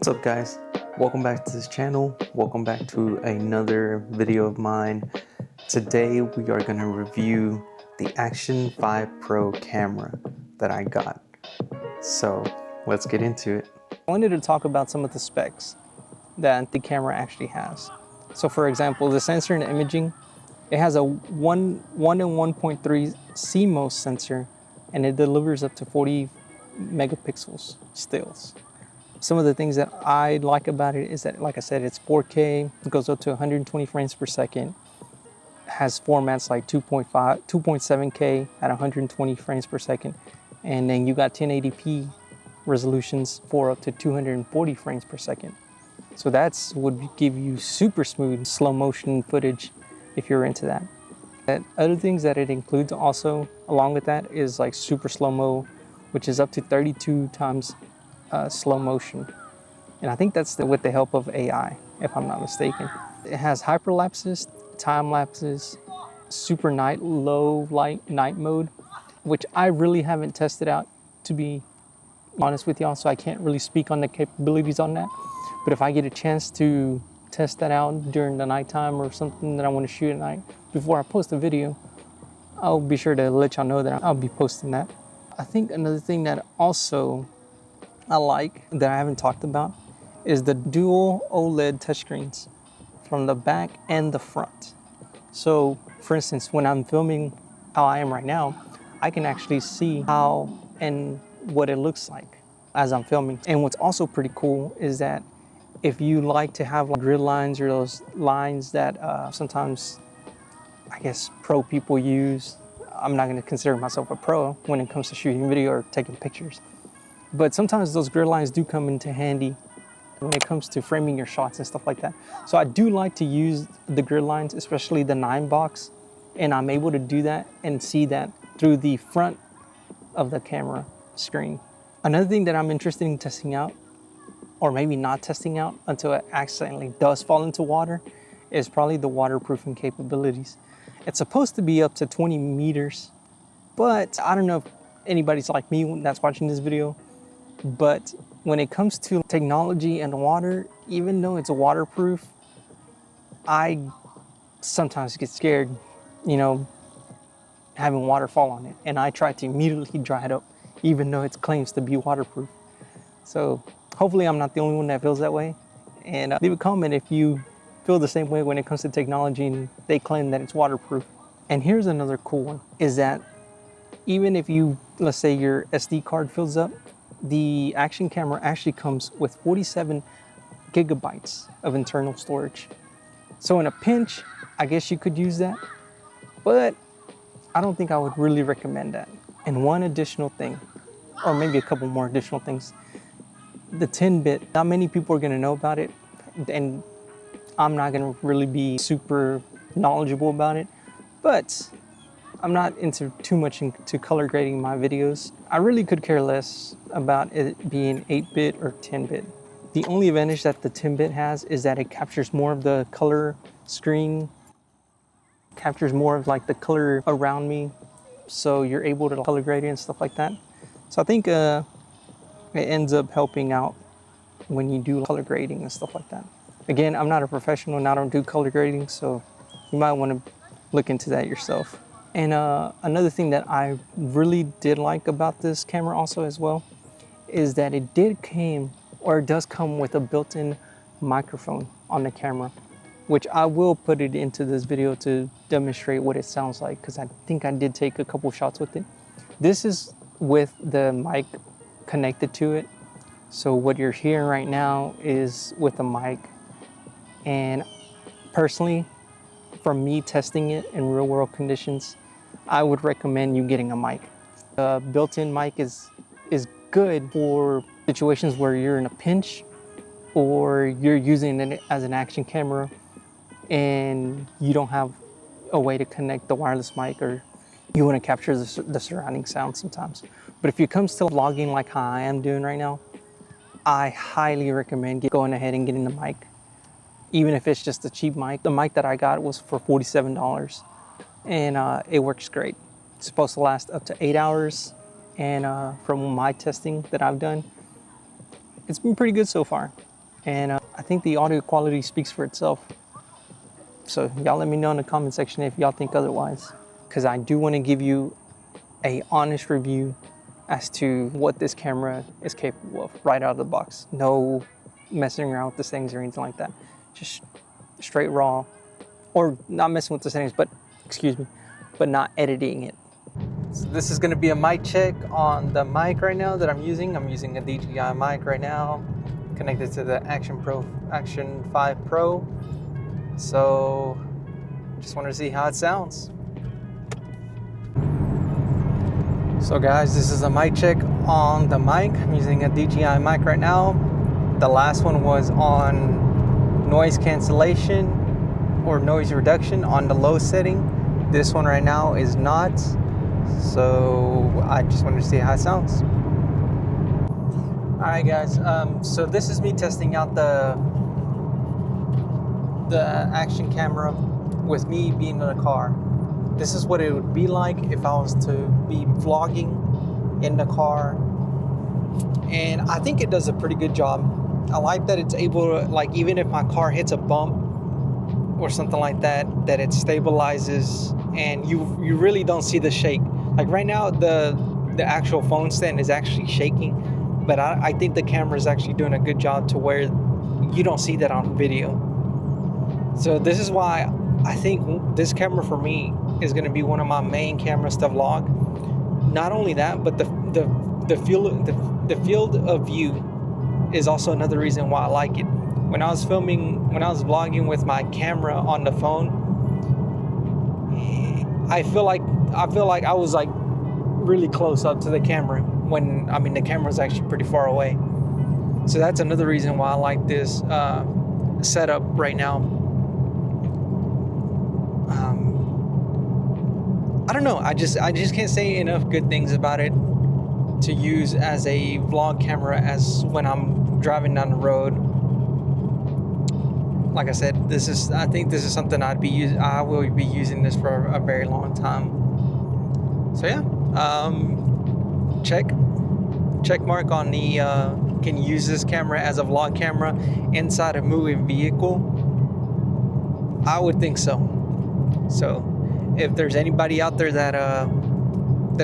What's up guys, welcome back to this channel. Welcome back to another video of mine. Today we are going to review the Action 5 Pro camera that I got. So let's get into it. I wanted to talk about some of the specs that the camera actually has. So for example, the sensor and imaging, it has a 1 and 1.3 CMOS sensor, and it delivers up to 40 megapixels stills. Some of the things that I like about it is that, like I said, it's 4K, it goes up to 120 frames per second, has formats like 2.7K at 120 frames per second, and then you got 1080p resolutions for up to 240 frames per second. So that's would give you super smooth slow motion footage if you're into that. And other things that it includes also along with that is like super slow-mo, which is up to 32 times slow motion. And I think that's with the help of AI, if I'm not mistaken. It has hyperlapses, time lapses, super night, low light night mode, which I really haven't tested out, to be honest with y'all, so I can't really speak on the capabilities on that. But if I get a chance to test that out during the nighttime or something that I want to shoot at night before I post a video, I'll be sure to let y'all know that I'll be posting that. I think another thing that also I like that I haven't talked about is the dual OLED touchscreens from the back and the front. So for instance, when I'm filming how I am right now, I can actually see how and what it looks like as I'm filming. And what's also pretty cool is that if you like to have like grid lines or those lines that sometimes I guess pro people use, I'm not going to consider myself a pro when it comes to shooting video or taking pictures. But sometimes those grid lines do come into handy when it comes to framing your shots and stuff like that. So I do like to use the grid lines, especially the 9 box, and I'm able to do that and see that through the front of the camera screen. Another thing that I'm interested in testing out, or maybe not testing out until it accidentally does fall into water, is probably the waterproofing capabilities. It's supposed to be up to 20 meters, but I don't know if anybody's like me that's watching this video. But when it comes to technology and water, even though it's waterproof, I sometimes get scared, you know, having water fall on it. And I try to immediately dry it up, even though it claims to be waterproof. So hopefully I'm not the only one that feels that way. And leave a comment if you feel the same way when it comes to technology and they claim that it's waterproof. And here's another cool one, is that even if you, let's say your SD card fills up, the Action camera actually comes with 47 gigabytes of internal storage. So in a pinch, I guess you could use that, but I don't think I would really recommend that. And one additional thing, or maybe a couple more additional things, the 10-bit, not many people are gonna know about it, and I'm not gonna really be super knowledgeable about it, but I'm not too much into color grading my videos. I really could care less about it being 8-bit or 10-bit. The only advantage that the 10-bit has is that it captures more of the color screen, captures more of like the color around me, so you're able to color grade it and stuff like that. So I think it ends up helping out when you do color grading and stuff like that. Again, I'm not a professional and I don't do color grading, so you might want to look into that yourself. And another thing that I really did like about this camera also as well is that it does come with a built-in microphone on the camera, which I will put it into this video to demonstrate what it sounds like, because I think I did take a couple shots with it. This is with the mic connected to it. So what you're hearing right now is with the mic. And personally, from me testing it in real world conditions, I would recommend you getting a mic. A built-in mic is good for situations where you're in a pinch or you're using it as an action camera and you don't have a way to connect the wireless mic, or you want to capture the surrounding sound sometimes. But if it comes to vlogging like how I am doing right now, I highly recommend going ahead and getting the mic. Even if it's just a cheap mic. The mic that I got was for $47. And it works great. It's supposed to last up to 8 hours, and from my testing that I've done, it's been pretty good so far. and I think the audio quality speaks for itself. So y'all let me know in the comment section if y'all think otherwise, because I do want to give you a honest review as to what this camera is capable of right out of the box. No messing around with the settings or anything like that. Just straight raw, or not messing with the settings, but excuse me, but not editing it. So this is going to be a mic check on the mic right now that I'm using. I'm using a DJI mic right now, connected to the Action 5 Pro. So just wanted to see how it sounds. So guys, this is a mic check on the mic. I'm using a DJI mic right now. The last one was on noise cancellation or noise reduction on the low setting. This one right now is not. So I just wanted to see how it sounds. All right guys, so this is me testing out the Action camera with me being in a car. This is what it would be like if I was to be vlogging in the car. And I think it does a pretty good job. I like that it's able to, like, even if my car hits a bump or something like that, that it stabilizes and you really don't see the shake. Like right now, the actual phone stand is actually shaking, but I think the camera is actually doing a good job to where you don't see that on video. So this is why I think this camera for me is going to be one of my main cameras to vlog. Not only that, but the field of view is also another reason why I like it. When I was vlogging with my camera on the phone, I feel like I was like really close up to the camera when the camera was actually pretty far away. So that's another reason why I like this setup right now. I don't know. I just can't say enough good things about it to use as a vlog camera as when I'm driving down the road. Like I said, I think this is something I will be using this for a very long time. So yeah, check mark on the can you use this camera as a vlog camera inside a moving vehicle? I would think so. So if there's anybody out there that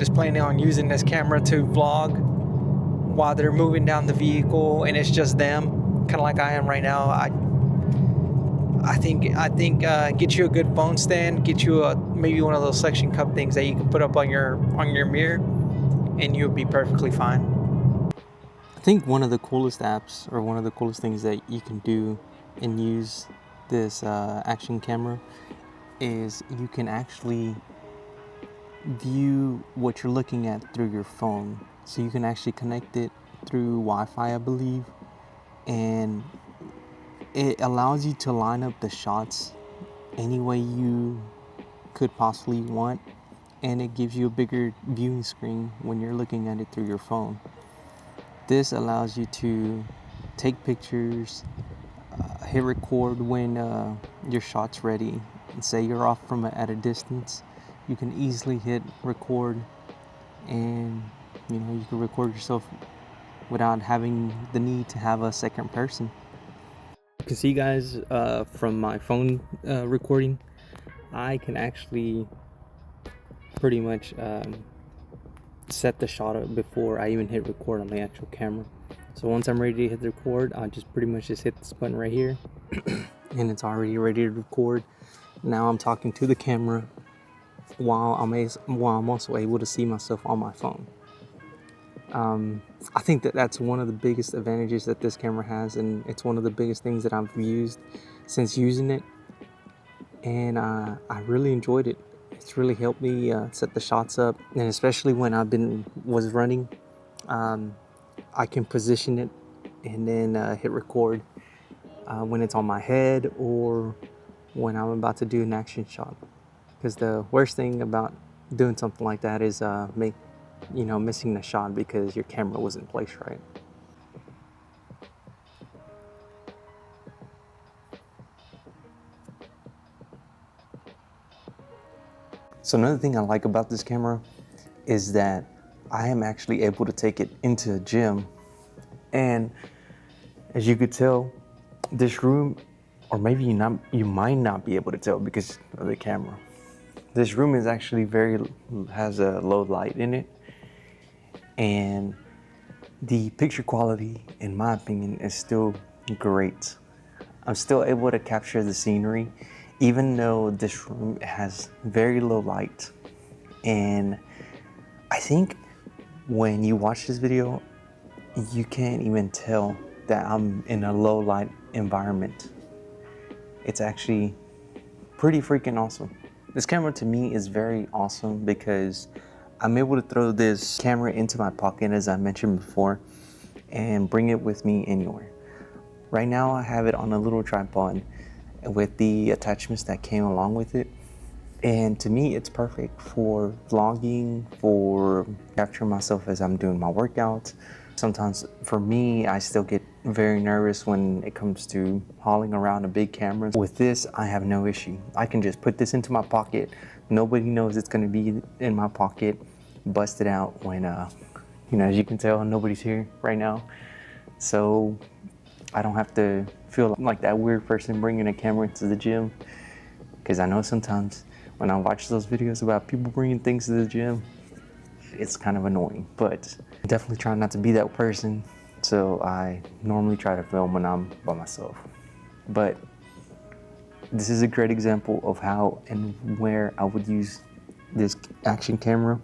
is planning on using this camera to vlog while they're moving down the vehicle and it's just them, kind of like I am right now, I think get you a good phone stand, get you maybe one of those suction cup things that you can put up on your mirror, and you'll be perfectly fine. I think one of the coolest apps, or one of the coolest things that you can do and use this Action camera is you can actually view what you're looking at through your phone. So you can actually connect it through Wi-Fi, I believe, and it allows you to line up the shots any way you could possibly want, and it gives you a bigger viewing screen when you're looking at it through your phone. This allows you to take pictures, hit record when your shot's ready, and say you're off from at a distance, you can easily hit record, and you can record yourself without having the need to have a second person. You can see, guys, from my phone recording, I can actually pretty much set the shot up before I even hit record on the actual camera. So once I'm ready to hit the record, I just pretty much hit this button right here and it's already ready to record. Now I'm talking to the camera while I'm also able to see myself on my phone. I think that's one of the biggest advantages that this camera has, and it's one of the biggest things that I've used since using it, and I really enjoyed it. It's really helped me set the shots up, and especially when was running, I can position it and then hit record when it's on my head or when I'm about to do an action shot. Because the worst thing about doing something like that is missing the shot because your camera wasn't placed right. So another thing I like about this camera is that I am actually able to take it into a gym, and as you could tell, This room, or maybe you might not be able to tell because of the camera. This room is actually has a low light in it, and the picture quality, in my opinion, is still great. I'm still able to capture the scenery, even though this room has very low light. And I think when you watch this video, you can't even tell that I'm in a low light environment. It's actually pretty freaking awesome. This camera to me is very awesome because I'm able to throw this camera into my pocket, as I mentioned before, and bring it with me anywhere. Right now I have it on a little tripod with the attachments that came along with it. And to me, it's perfect for vlogging, for capturing myself as I'm doing my workouts. Sometimes for me, I still get very nervous when it comes to hauling around a big camera. With this, I have no issue. I can just put this into my pocket. Nobody knows it's gonna be in my pocket, bust it out when, as you can tell, nobody's here right now. So I don't have to feel like that weird person bringing a camera to the gym. Because I know sometimes when I watch those videos about people bringing things to the gym, it's kind of annoying, but I definitely try not to be that person. So I normally try to film when I'm by myself. But this is a great example of how and where I would use this action camera.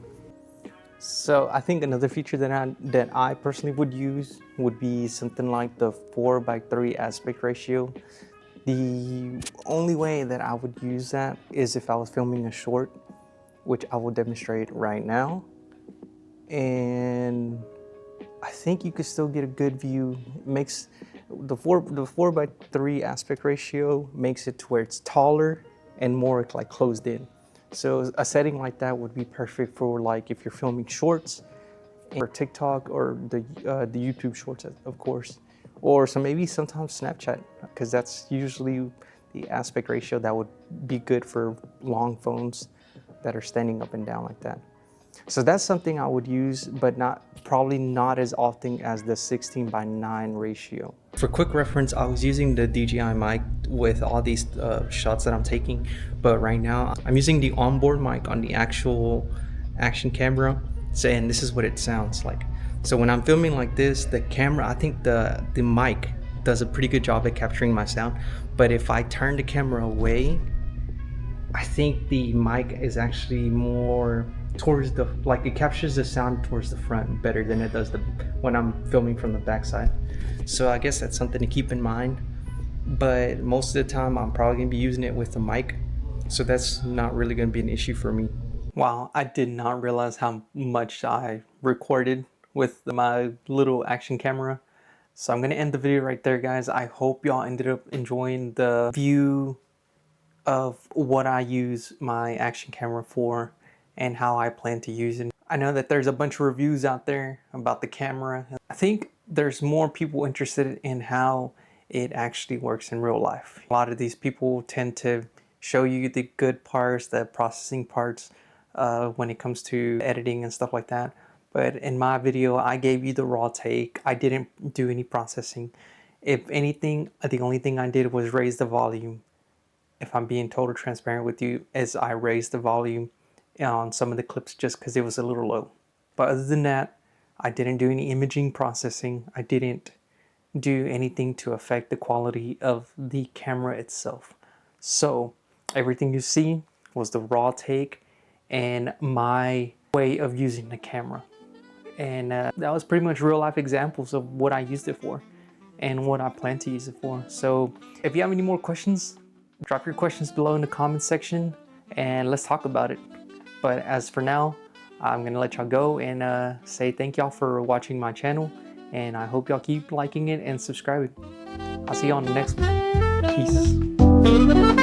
So I think another feature that I personally would use would be something like the 4:3 aspect ratio. The only way that I would use that is if I was filming a short, which I will demonstrate right now. And I think you could still get a good view. Makes the 4:3 aspect ratio makes it to where it's taller and more like closed in. So a setting like that would be perfect for like if you're filming shorts or TikTok or the YouTube shorts, of course, or maybe sometimes Snapchat, because that's usually the aspect ratio that would be good for long phones that are standing up and down like that. So that's something I would use, but probably not as often as the 16:9 ratio. For quick reference, I was using the DJI mic with all these shots that I'm taking, but right now I'm using the onboard mic on the actual action camera. So, and this is what it sounds like. So when I'm filming like this, the camera, I think the mic does a pretty good job at capturing my sound. But if I turn the camera away, I think the mic is actually more towards it captures the sound towards the front better than it does when I'm filming from the backside. So I guess that's something to keep in mind. But most of the time I'm probably gonna be using it with the mic. So that's not really gonna be an issue for me. Wow, I did not realize how much I recorded with my little action camera. So I'm gonna end the video right there, guys. I hope y'all ended up enjoying the view of what I use my action camera for and how I plan to use it. I know that there's a bunch of reviews out there about the camera. I think there's more people interested in how it actually works in real life. A lot of these people tend to show you the good parts, the processing parts when it comes to editing and stuff like that. But in my video, I gave you the raw take. I didn't do any processing. If anything, the only thing I did was raise the volume. If I'm being totally transparent with you, as I raised the volume on some of the clips just because it was a little low. But other than that, I didn't do any imaging processing. I didn't do anything to affect the quality of the camera itself. So everything you see was the raw take and my way of using the camera. And that was pretty much real life examples of what I used it for and what I plan to use it for. So if you have any more questions, drop your questions below in the comments section and let's talk about it. But as for now, I'm gonna let y'all go and say thank y'all for watching my channel, and I hope y'all keep liking it and subscribing. I'll see you on the next one. Peace.